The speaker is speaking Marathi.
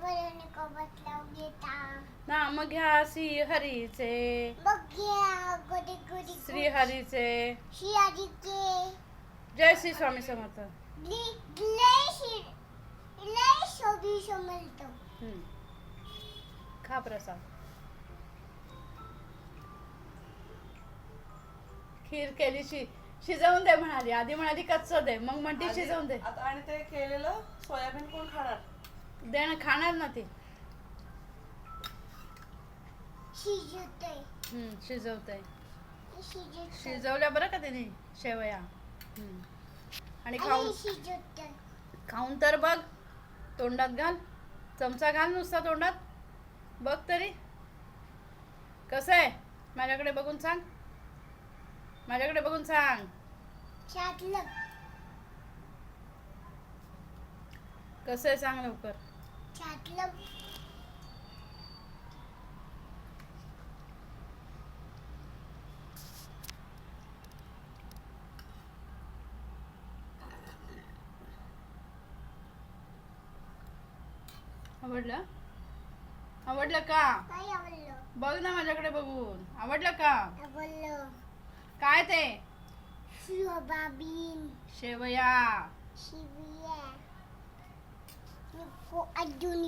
गणपतीने कवच लावून घेता नाम घ्या श्रीहरीचे मग घ्या गोडी गोडी श्रीहरीचे शियाजीचे जय श्री स्वामी समर्थ. लय शोभी समजतो. खा प्रसाद. खीर केली शिजवून दे म्हणाली. आधी म्हणाली कच्चं दे, मग म्हणते शिजवून दे. आता आणि ते केलेलं सोयाबीन कोण खाणार? दे ना, खाणार ना ती. शिजवते. शिजवल्या बरं का तिने शेवया. आणि खाऊन तर बघ. तोंडात घाल, चमचा घाल नुसता तोंडात. बघ तरी कसं आहे. माझ्याकडे बघून सांग. माझ्याकडे बघून सांग. कसं आहे सांग लवकर. आवडलं? आवडलं का? बघ ना माझ्याकडे बघून. आवडलं का? काय ते? शेवया. अजून